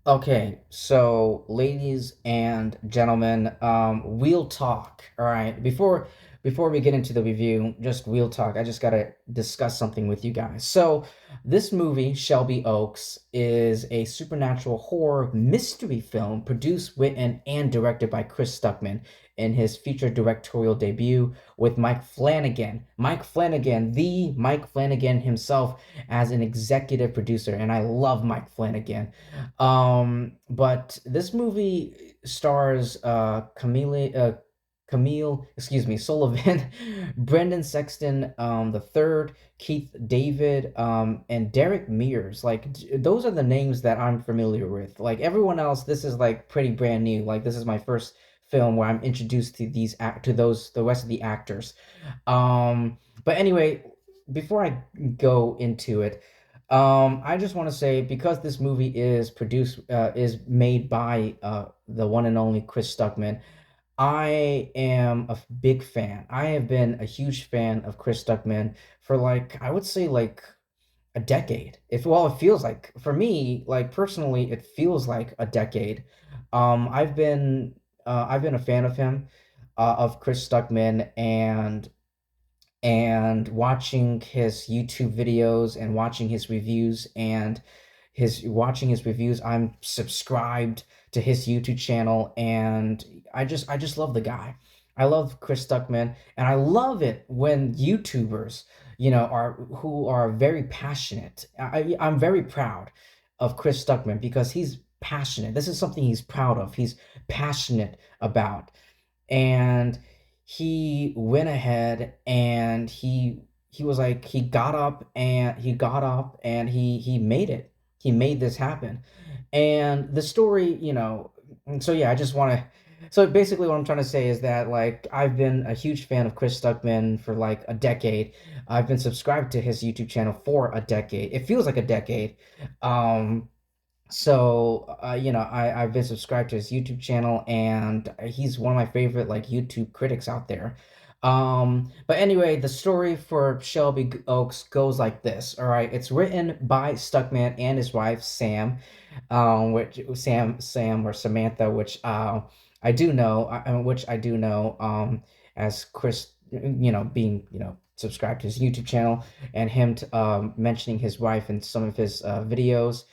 Okay, so ladies and gentlemen, wheel talk. All right, before we get into the review, just wheel talk. I just gotta discuss something with you guys. So this movie, Shelby Oaks, is a supernatural horror mystery film produced, written, and directed by Chris Stuckman in his feature directorial debut with Mike Flanagan. Mike Flanagan, the Mike Flanagan himself, as an executive producer, and I love Mike Flanagan. But this movie stars excuse me, Sullivan, Brendan Sexton the third, Keith David, and Derek Mears. Like those are the names that I'm familiar with. Like everyone else, this is like pretty brand new. Like this is my first film where I'm introduced to the rest of the actors. But anyway, before I go into it, I just want to say because this movie is made by the one and only Chris Stuckman. I am a big fan. I have been a huge fan of Chris Stuckman for like I would say like a decade. If well, it feels like for me, like personally, it feels like a decade. I've been a fan of him, of Chris Stuckman, and watching his YouTube videos and watching his reviews and his watching his reviews. I'm subscribed to his YouTube channel and I just love the guy. I love Chris Stuckman and I love it when YouTubers, are who are very passionate. I'm very proud of Chris Stuckman because he's passionate. This is something he's proud of. He's passionate about, and he went ahead and he was like he got up and he made it. He made this happen. And the story, and so yeah, I just want to so basically what I'm trying to say is that like I've been a huge fan of Chris Stuckman for like a decade. I've been subscribed to his YouTube channel for a decade. It feels like a decade. Um I've been subscribed to his YouTube channel, and he's one of my favorite like YouTube critics out there. But anyway, the story for Shelby Oaks goes like this. All right, it's written by Stuckman and his wife Sam, which Sam or Samantha, which which I do know, as Chris, being subscribed to his YouTube channel and him mentioning his wife in some of his videos.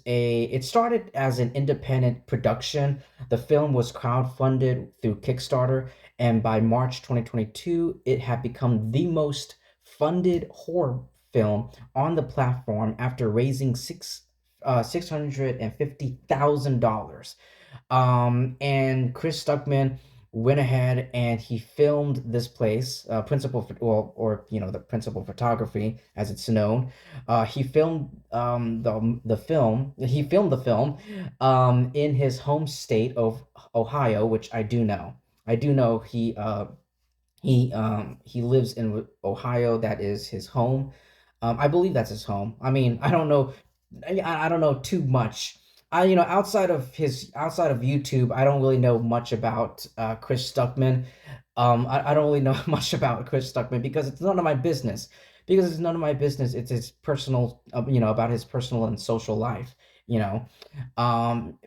It started as an independent production. The film was crowdfunded through Kickstarter, and by March 2022, it had become the most funded horror film on the platform after raising $650,000. And Chris Stuckman went ahead and he filmed this place, the principal photography as it's known. He filmed He filmed the film in his home state of Ohio, which I do know. I do know he lives in Ohio. That is his home. I believe that's his home. I mean, I don't know. I don't know too much. Outside of YouTube, I don't really know much about Chris Stuckman. I don't really know much about Chris Stuckman because it's none of my business. Because it's none of my business. It's his personal, about his personal and social life. You know.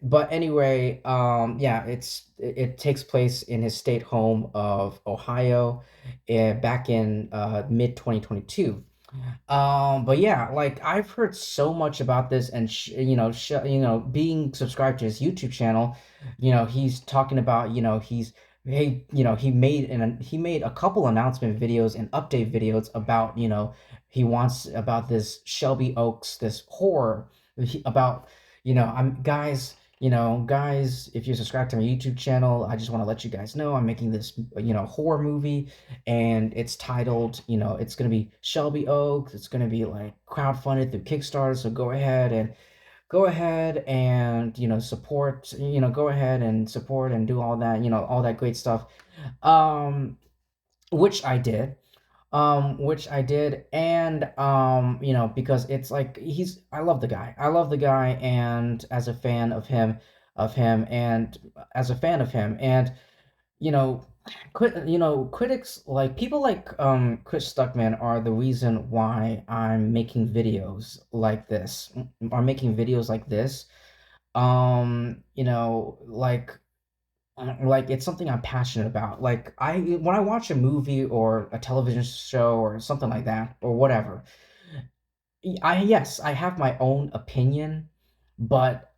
But anyway, yeah, it takes place in his state home of Ohio, back in mid 2022. But yeah, like I've heard so much about this, and being subscribed to his YouTube channel, he's talking about, he made a couple announcement videos and update videos about, he wants about this Shelby Oaks, this horror about, I'm guys, if you're subscribed to my YouTube channel, I just want to let you guys know I'm making this, horror movie, and it's titled, it's gonna be Shelby Oaks. It's gonna be like crowdfunded through Kickstarter. So go ahead and support. Go ahead and support and do all that. All that great stuff. Um, which I did. And because it's like I love the guy. I love the guy, and as a fan of him, and as a fan of him, and you know critics like people like Chris Stuckman are the reason why I'm making videos like this. Are making videos like this. Like it's something I'm passionate about. Like I when I watch a movie or a television show or something like that or whatever, I have my own opinion, but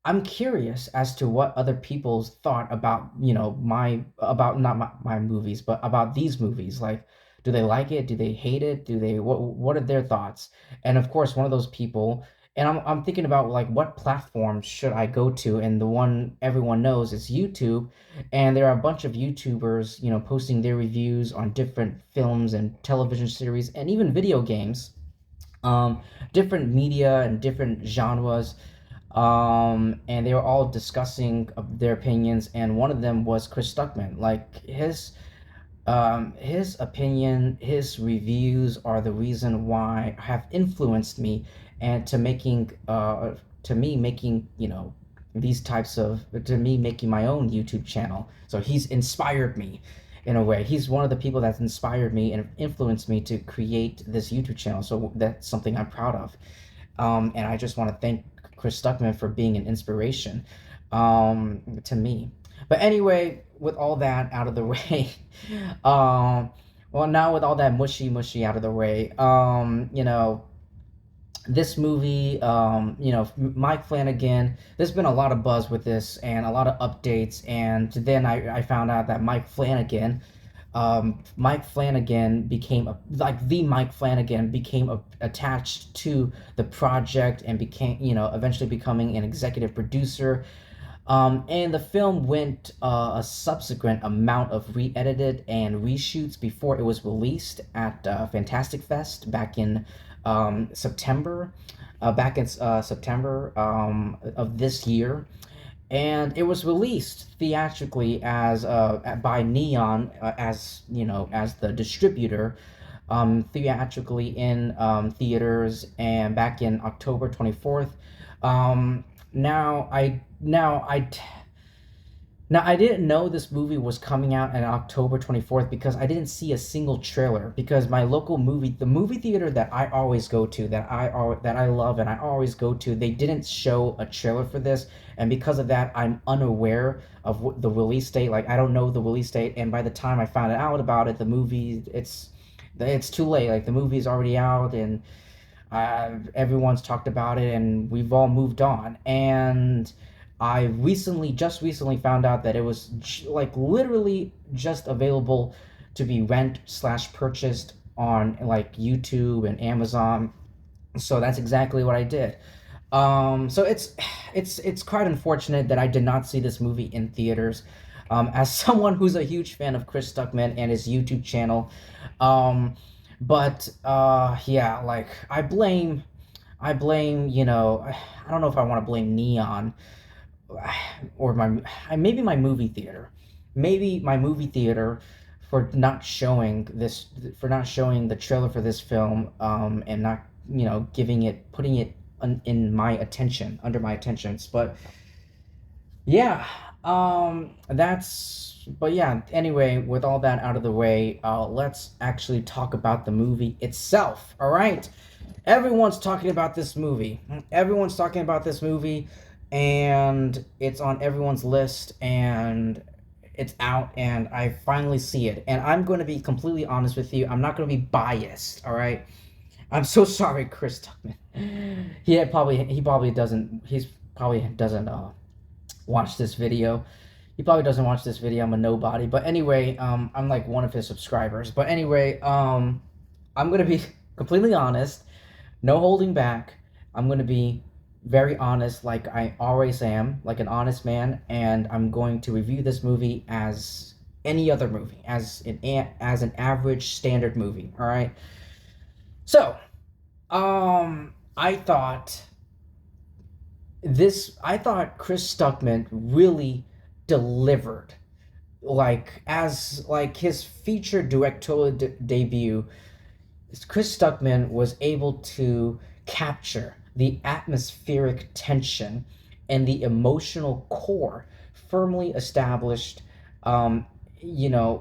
I'm curious as to what other people's thought about, my about not my movies, but about these movies. Like, do they like it? Do they hate it? Do they what are their thoughts? And of course, one of those people, and I'm thinking about like what platform should I go to? And the one everyone knows is YouTube, and there are a bunch of YouTubers, posting their reviews on different films and television series and even video games, um, different media and different genres, and they were all discussing their opinions, and one of them was Chris Stuckman. Like his opinion, his reviews are the reason why have influenced me, and to me making these types of to me making my own YouTube channel. So he's inspired me in a way. He's one of the people that's inspired me and influenced me to create this YouTube channel. So that's something I'm proud of. And I just want to thank Chris Stuckman for being an inspiration to me. But anyway, with all that out of the way, um, well, now with all that mushy out of the way, this movie, Mike Flanagan, there's been a lot of buzz with this and a lot of updates. And then I found out that Mike Flanagan became the Mike Flanagan became attached to the project and became, eventually becoming an executive producer. And the film went a subsequent amount of re-edited and reshoots before it was released at Fantastic Fest back in September, of this year, and it was released theatrically as by Neon, as the distributor, theatrically in theaters, and back in October 24th. Um, now I now I now, I didn't know this movie was coming out on October 24th because I didn't see a single trailer, because my local the movie theater that I always go to, that I love and I always go to, they didn't show a trailer for this, and because of that, I'm unaware of the release date. Like, I don't know the release date, and by the time I found out about it, the movie it's too late. Like, the movie's already out, and everyone's talked about it, and we've all moved on. And I just recently found out that it was like literally just available to be rent slash purchased on like YouTube and Amazon. So that's exactly what I did. So it's quite unfortunate that I did not see this movie in theaters. As someone who's a huge fan of Chris Stuckman and his YouTube channel, um, but yeah, like I blame, I don't know if I want to blame Neon or maybe my movie theater, maybe my movie theater for not showing the trailer for this film, and not giving it putting it in my attention under my attentions. But yeah, that's but yeah, anyway, with all that out of the way, let's actually talk about the movie itself. All right, everyone's talking about this movie. Everyone's talking about this movie, and it's on everyone's list, and it's out, and I finally see it. And I'm going to be completely honest with you. I'm not going to be biased, all right? I'm so sorry, Chris Tuckman. He probably doesn't watch this video. He probably doesn't watch this video. I'm a nobody. But anyway, I'm like one of his subscribers. But anyway, I'm going to be completely honest. No holding back. I'm going to be very honest, like I always am, like an honest man, and I'm going to review this movie as any other movie, as an average standard movie. All right. So, I thought Chris Stuckman really delivered, like his feature directorial debut. Chris Stuckman was able to capture the atmospheric tension and the emotional core firmly established, um,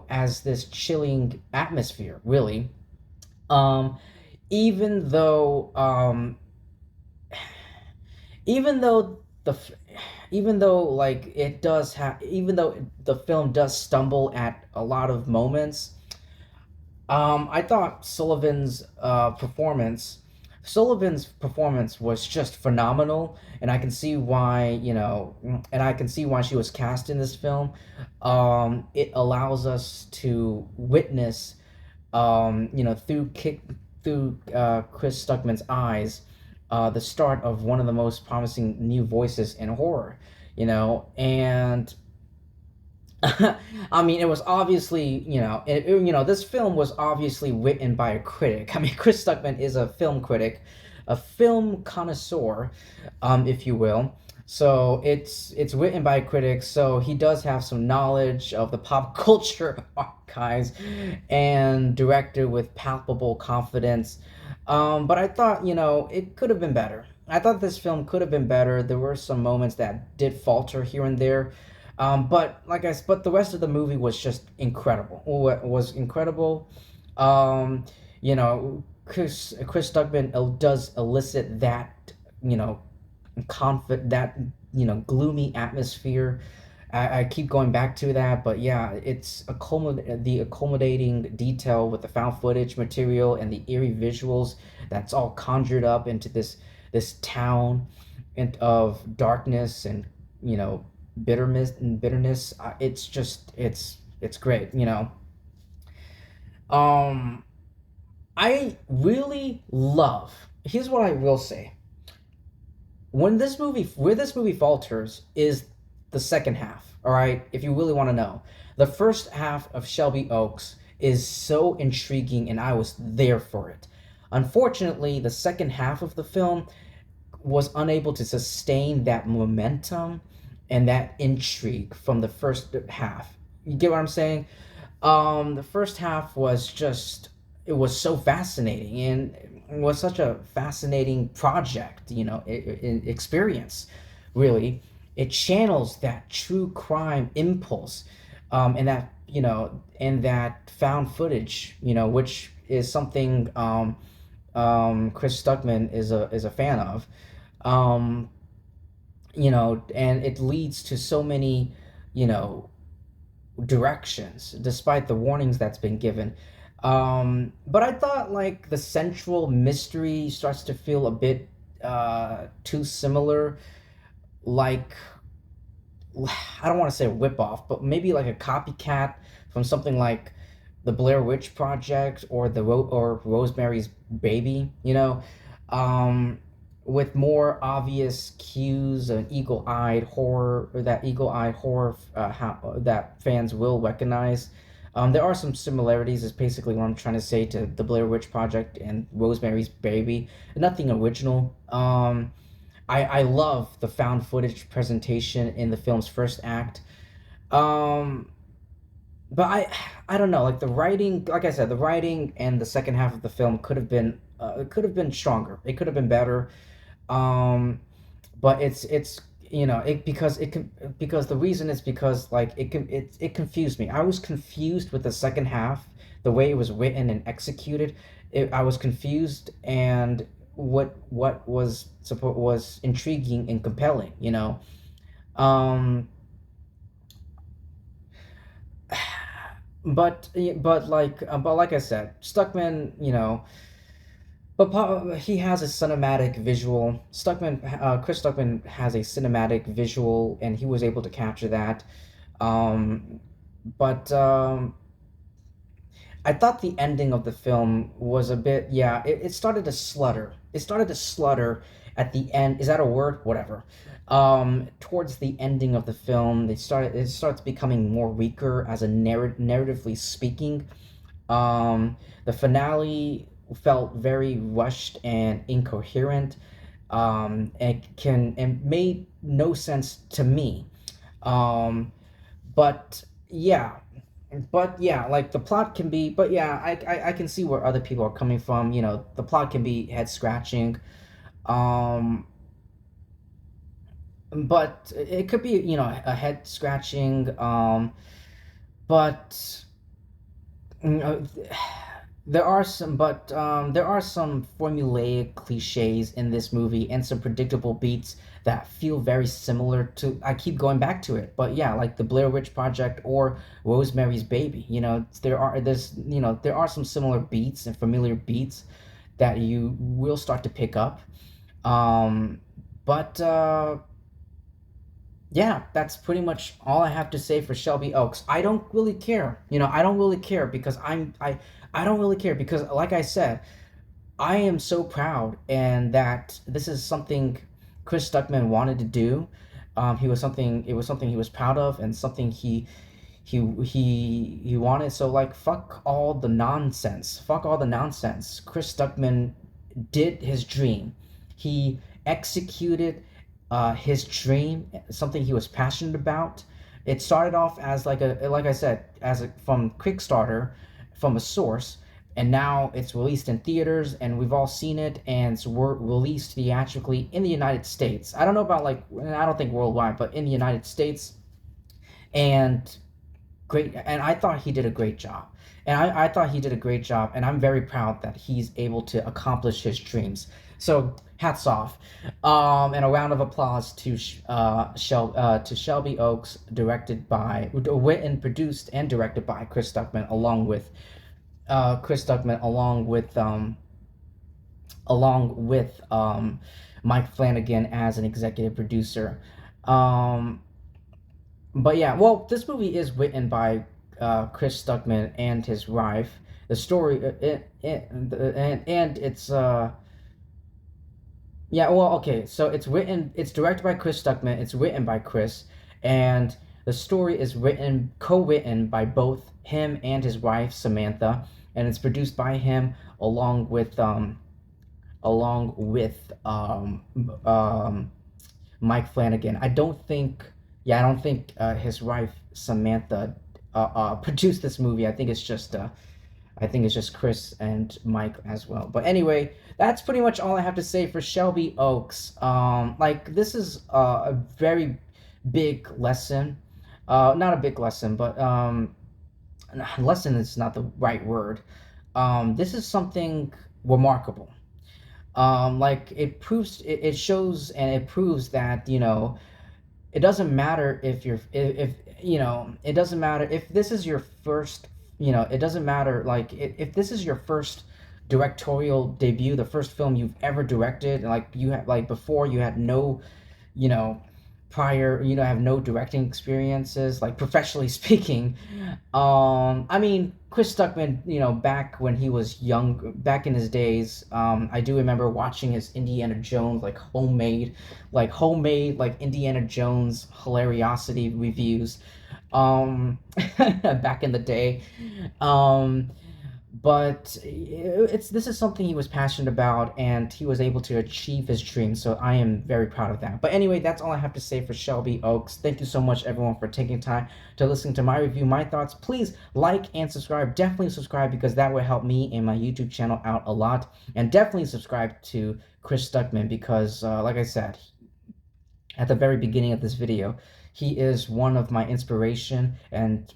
as this chilling atmosphere, really. Um, even though even though the f- even though like it does have even though the film does stumble at a lot of moments, I thought Sullivan's performance was just phenomenal, and I can see why, and I can see why she was cast in this film. It allows us to witness, through Chris Stuckman's eyes, the start of one of the most promising new voices in horror, and I mean, it was obviously, this film was obviously written by a critic. I mean, Chris Stuckman is a film critic, a film connoisseur, if you will. So it's written by critics, so he does have some knowledge of the pop culture archives, and directed with palpable confidence. But I thought, it could have been better. I thought this film could have been better. There were some moments that did falter here and there, but the rest of the movie was just incredible. Was incredible. Um, Chris Stuckman does elicit that, you know that, gloomy atmosphere. I keep going back to that, but yeah, the accommodating detail with the found footage material and the eerie visuals that's all conjured up into this town and of darkness and, you know bitterness. It's great. Um, I really love. Here's what I will say: where this movie falters is the second half. All right, if you really want to know, the first half of Shelby Oaks is so intriguing, and I was there for it. Unfortunately, the second half of the film was unable to sustain that momentum and that intrigue from the first half. You get what I'm saying? The first half was just, it was so fascinating, and it was such a fascinating project, experience, really. It channels that true crime impulse, and that found footage, which is something, Chris Stuckman is a fan of. Um, and it leads to so many, you know, directions, despite the warnings that's been given. But I thought like the central mystery starts to feel a bit too similar, like I don't want to say a whip off, but maybe like a copycat from something like the Blair Witch Project or or Rosemary's Baby, um, with more obvious cues and eagle-eyed horror, that fans will recognize. There are some similarities, is basically what I'm trying to say, to the Blair Witch Project and Rosemary's Baby. Nothing original. I love the found footage presentation in the film's first act. Um, but I don't know, like the writing, like I said, the writing and the second half of the film could have been stronger. It could have been better. Um, but it's it because the reason is because like it confused me. I was confused with the second half, the way it was written and executed. I was confused, and what was intriguing and compelling. Um, but like I said, Stuckman, he has a cinematic visual. Chris Stuckman has a cinematic visual, and he was able to capture that. Um, but I thought the ending of the film was a bit, yeah, it started to slutter. It started to slutter at the end. Is that a word? Whatever. Towards the ending of the film, it starts becoming more weaker as a narratively speaking. The finale felt very rushed and incoherent. And made no sense to me. Um, but yeah, like the plot can be, but yeah, I can see where other people are coming from. The plot can be head scratching. Um, but it could be, a head scratching. but mm, there are some formulaic cliches in this movie and some predictable beats that feel very similar to. I keep going back to it, but yeah, like the Blair Witch Project or Rosemary's Baby. There are some similar beats and familiar beats that you will start to pick up. Um, but Yeah, that's pretty much all I have to say for Shelby Oaks. I don't really care. I don't really care because I don't really care because like I said, I am so proud and that this is something Chris Stuckman wanted to do. It was something he was proud of and something he wanted. So like fuck all the nonsense. Fuck all the nonsense. Chris Stuckman did his dream. He executed his dream, something he was passionate about. It started off as like I said, from Kickstarter, from a source, and now it's released in theaters, and we've all seen it, and it's released theatrically in the United States. I don't know about I don't think worldwide, but in the United States, and and I thought he did a great job. And I thought he did a great job, and I'm very proud that he's able to accomplish his dreams. So hats off, and a round of applause to to Shelby Oaks, directed by, written, produced, and directed by Chris Stuckman, along with Mike Flanagan as an executive producer. Um, but yeah, well, this movie is written by Chris Stuckman and his wife. The story, and it's yeah, well, okay, so it's directed by Chris Stuckman, it's written by Chris, and the story is co-written by both him and his wife Samantha, and it's produced by him along with Mike Flanagan. I don't think his wife Samantha produced this movie. I think it's just Chris and Mike as well. But anyway, that's pretty much all I have to say for Shelby Oaks. Like this is a very big lesson. Not a big lesson, but lesson is not the right word. This is something remarkable. Like it shows and it proves that it doesn't matter if it doesn't matter if this is your first, it doesn't matter like if this is your first directorial debut, the first film you've ever directed, like you had like before you had no, you know prior, have no directing experiences, like professionally speaking. I mean, Chris Stuckman, back when he was young, back in his days, I do remember watching his Indiana Jones, like Indiana Jones hilariosity reviews, back in the day. Um, but it's this is something he was passionate about, and he was able to achieve his dream, so I am very proud of that. But anyway, that's all I have to say for Shelby Oaks. Thank you so much, everyone, for taking time to listen to my review, my thoughts. Please like and subscribe. Definitely subscribe, because that will help me and my YouTube channel out a lot. And definitely subscribe to Chris Stuckman, because like I said at the very beginning of this video, he is one of my inspiration. And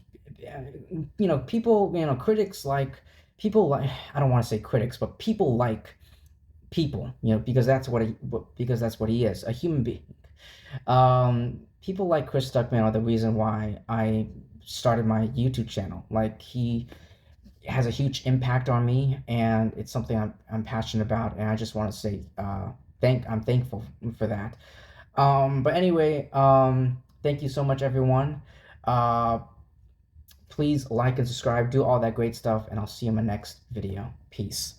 critics like people like, I don't want to say critics, but people like people, because that's what he is, a human being. People like Chris Stuckman are the reason why I started my YouTube channel. Like, he has a huge impact on me, and it's something I'm passionate about, and I just want to say I'm thankful for that. But anyway, thank you so much, everyone. Please like and subscribe, do all that great stuff, and I'll see you in my next video. Peace.